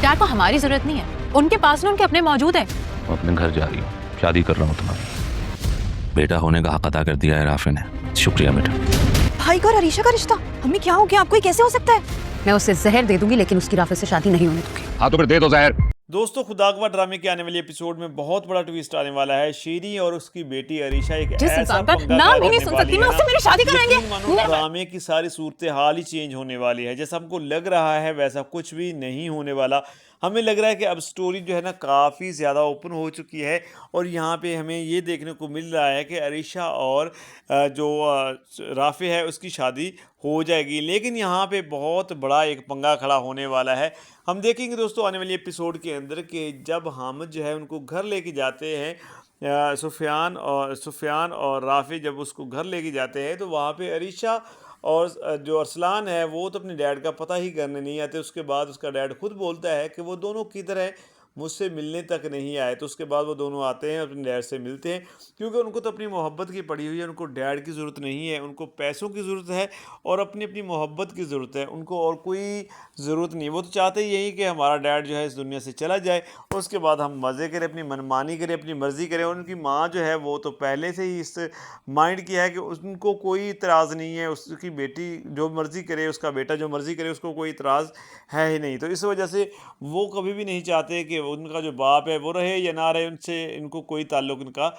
Dead کو ہماری ضرورت نہیں ہے، ان کے پاس نا ان کے اپنے موجود ہیں. میں اپنے گھر جا رہی ہوں، شادی کر رہا ہوں تمہاری. بیٹا ہونے کا حق ادا کر دیا ہے رافع نے. شکریہ بیٹا. بھائی کا اور عریشہ کا رشتہ، امی کیا ہو گیا آپ کو، یہ کیسے ہو سکتا ہے؟ میں اسے زہر دے دوں گی لیکن اس کی رافع سے شادی نہیں ہونے دوں گی. ہاں تو پھر دے دو زہر. دوستو خدا اکبر ڈرامے کے آنے والی ایپیسوڈ میں بہت بڑا ٹویسٹ آنے والا ہے. شیریں اور اس کی بیٹی عریشہ ایک جس ایسا انسان کا پنگا نام کرنے ہی نہیں سن والی سکتی میں ہے اس سے میری شادی کرائیں گے. یقین مانو ڈرامے کی ساری صورتحال ہی چینج ہونے والی ہے. جیسا ہم کو لگ رہا ہے ویسا کچھ بھی نہیں ہونے والا. ہمیں لگ رہا ہے کہ اب سٹوری جو ہے نا کافی زیادہ اوپن ہو چکی ہے اور یہاں پہ ہمیں یہ دیکھنے کو مل رہا ہے کہ عریشہ اور جو رافع ہے اس کی شادی ہو جائے گی. لیکن یہاں پہ بہت بڑا ایک پنگا کھڑا ہونے والا ہے. ہم دیکھیں گے دوستو آنے والی ایپیسوڈ کے اندر کہ جب حامد جو ہے ان کو گھر لے کے جاتے ہیں، سفیان اور رافع جب اس کو گھر لے کے جاتے ہیں تو وہاں پہ عریشہ اور جو ارسلان ہے وہ تو اپنے ڈیڈ کا پتہ ہی کرنے نہیں آتے. اس کے بعد اس کا ڈیڈ خود بولتا ہے کہ وہ دونوں کدھر ہیں، مجھ سے ملنے تک نہیں آئے. تو اس کے بعد وہ دونوں آتے ہیں اپنے ڈیڈ سے ملتے ہیں کیونکہ ان کو تو اپنی محبت کی پڑی ہوئی ہے. ان کو ڈیڈ کی ضرورت نہیں ہے، ان کو پیسوں کی ضرورت ہے اور اپنی محبت کی ضرورت ہے. ان کو اور کوئی ضرورت نہیں. وہ تو چاہتے ہی یہی کہ ہمارا ڈیڈ جو ہے اس دنیا سے چلا جائے اور اس کے بعد ہم مزے کریں، اپنی منمانی کریں، اپنی مرضی کریں. اور ان کی ماں جو ہے وہ تو پہلے سے ہی اس مائنڈ کی ہے کہ ان کو کوئی اعتراض نہیں ہے، اس کی بیٹی جو مرضی کرے، اس کا بیٹا جو مرضی کرے، اس کو کوئی اعتراض ہے ہی نہیں. تو اس وجہ سے وہ کبھی بھی نہیں چاہتے کہ ان کا جو باپ ہے وہ رہے یا نہ رہے، ان سے ان کو کوئی تعلق ان کا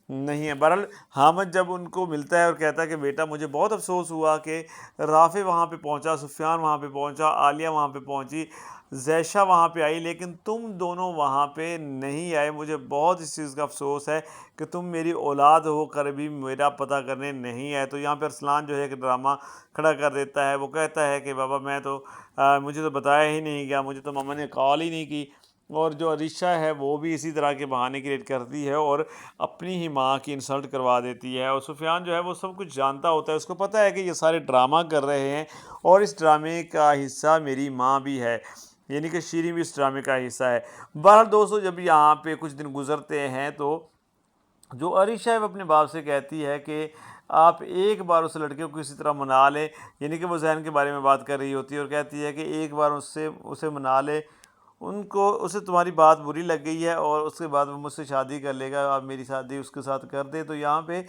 نہیں ہے. بہرحال حامد جب ان کو ملتا ہے اور کہتا ہے کہ بیٹا مجھے بہت افسوس ہوا کہ رافع وہاں پہ پہنچا، سفیان وہاں پہ پہنچا، عالیہ وہاں پہ پہنچی، زیشہ وہاں پہ آئی، لیکن تم دونوں وہاں پہ نہیں آئے. مجھے بہت اس چیز کا افسوس ہے کہ تم میری اولاد ہو کر بھی میرا پتہ کرنے نہیں آئے. تو یہاں پہ ارسلان جو ہے کہ ڈرامہ کھڑا کر دیتا ہے. وہ کہتا ہے کہ بابا میں تو مجھے تو بتایا ہی نہیں گیا، مجھے تو ماما نے کال ہی نہیں کی. اور جو عریشہ ہے وہ بھی اسی طرح کے بہانے کریٹ کرتی ہے اور اپنی ہی ماں کی انسلٹ کروا دیتی ہے. اور سفیان جو ہے وہ سب کچھ جانتا ہوتا ہے، اس کو پتہ ہے کہ یہ سارے ڈرامہ کر رہے ہیں اور اس ڈرامے کا حصہ میری ماں بھی ہے، یعنی کہ شیریں بھی اس ڈرامے کا حصہ ہے. بہرحال دوستو جب یہاں پہ کچھ دن گزرتے ہیں تو جو عریشہ ہے وہ اپنے باپ سے کہتی ہے کہ آپ ایک بار اس لڑکے کو کسی طرح منا لیں، یعنی کہ وہ ذہن کے بارے میں بات کر رہی ہوتی ہے اور کہتی ہے کہ ایک بار اسے منا لے، اسے تمہاری بات بری لگ گئی ہے اور اس کے بعد وہ مجھ سے شادی کر لے گا، آپ میری شادی اس کے ساتھ کر دے. تو یہاں پہ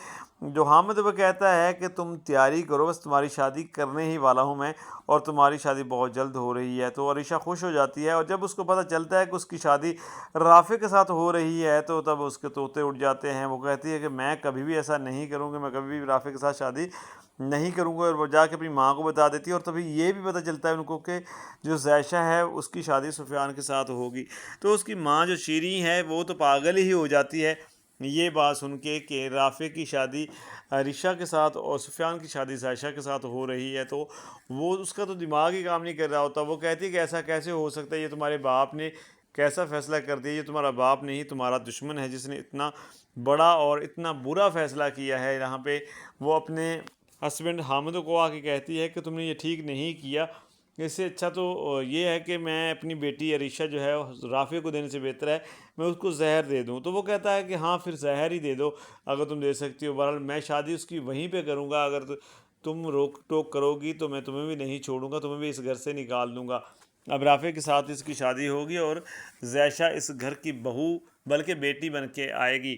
جو حامد وہ کہتا ہے کہ تم تیاری کرو، بس تمہاری شادی کرنے ہی والا ہوں میں اور تمہاری شادی بہت جلد ہو رہی ہے. تو عریشہ خوش ہو جاتی ہے اور جب اس کو پتہ چلتا ہے کہ اس کی شادی رافع کے ساتھ ہو رہی ہے تو تب اس کے طوطے اٹھ جاتے ہیں. وہ کہتی ہے کہ میں کبھی بھی ایسا نہیں کروں گی، میں کبھی بھی رافع کے ساتھ شادی نہیں کروں گا. اور وہ جا کے اپنی ماں کو بتا دیتی ہے اور تبھی یہ بھی پتہ چلتا ہے ان کو کہ جو زیشہ ہے اس کی شادی سفیان کے ساتھ ہوگی. تو اس کی ماں جو شیریں ہے وہ تو پاگل ہی ہو جاتی ہے یہ بات سن کے کہ رافع کی شادی عریشہ کے ساتھ اور سفیان کی شادی زیشہ کے ساتھ ہو رہی ہے. تو وہ اس کا تو دماغ ہی کام نہیں کر رہا ہوتا. وہ کہتی ہے کہ ایسا کیسے ہو سکتا ہے، یہ تمہارے باپ نے کیسا فیصلہ کر دیا، یہ تمہارا باپ نہیں تمہارا دشمن ہے جس نے اتنا بڑا اور اتنا برا فیصلہ کیا ہے. یہاں پہ وہ اپنے ہسبینڈ حامد کو آ کے کہتی ہے کہ تم نے یہ ٹھیک نہیں کیا، اس سے اچھا تو یہ ہے کہ میں اپنی بیٹی عریشہ جو ہے رافع کو دینے سے بہتر ہے میں اس کو زہر دے دوں. تو وہ کہتا ہے کہ ہاں پھر زہر ہی دے دو اگر تم دے سکتی ہو. بہرحال میں شادی اس کی وہیں پہ کروں گا، اگر تم روک ٹوک کرو گی تو میں تمہیں بھی نہیں چھوڑوں گا، تمہیں بھی اس گھر سے نکال دوں گا. اب رافع کے ساتھ اس کی شادی ہوگی اور زیشہ اس گھر کی بہو بلکہ بیٹی بن کے آئے گی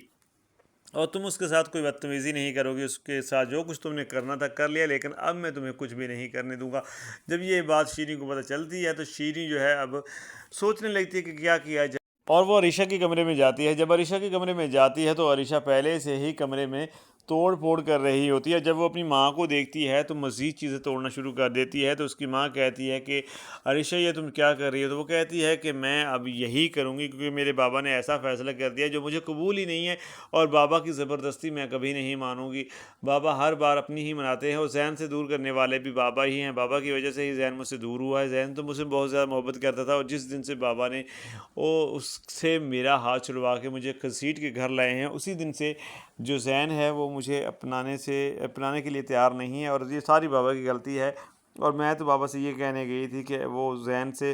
اور تم اس کے ساتھ کوئی بدتمیزی نہیں کرو گی. اس کے ساتھ جو کچھ تم نے کرنا تھا کر لیا، لیکن اب میں تمہیں کچھ بھی نہیں کرنے دوں گا. جب یہ بات شیریں کو پتہ چلتی ہے تو شیریں جو ہے اب سوچنے لگتی ہے کہ کیا کیا جائے اور وہ عریشہ کے کمرے میں جاتی ہے. جب عریشہ کے کمرے میں جاتی ہے تو عریشہ پہلے سے ہی کمرے میں توڑ پھوڑ کر رہی ہوتی ہے. جب وہ اپنی ماں کو دیکھتی ہے تو مزید چیزیں توڑنا شروع کر دیتی ہے. تو اس کی ماں کہتی ہے کہ عریشہ یہ تم کیا کر رہی ہو؟ تو وہ کہتی ہے کہ میں اب یہی کروں گی کیونکہ میرے بابا نے ایسا فیصلہ کر دیا جو مجھے قبول ہی نہیں ہے اور بابا کی زبردستی میں کبھی نہیں مانوں گی. بابا ہر بار اپنی ہی مناتے ہیں اور ذہن سے دور کرنے والے بھی بابا ہی ہیں. بابا کی وجہ سے ہی ذہن مجھ سے دور ہوا ہے. ذہن تو مجھ سے بہت زیادہ محبت کرتا تھا اور جس دن سے بابا نے اس سے میرا ہاتھ چھڑوا کے مجھے گھسیٹ کے گھر لائے ہیں اسی دن سے جو ذہن ہے وہ مجھے اپنانے کے لیے تیار نہیں ہے اور یہ ساری بابا کی غلطی ہے. اور میں تو بابا سے یہ کہنے گئی تھی کہ وہ ذہن سے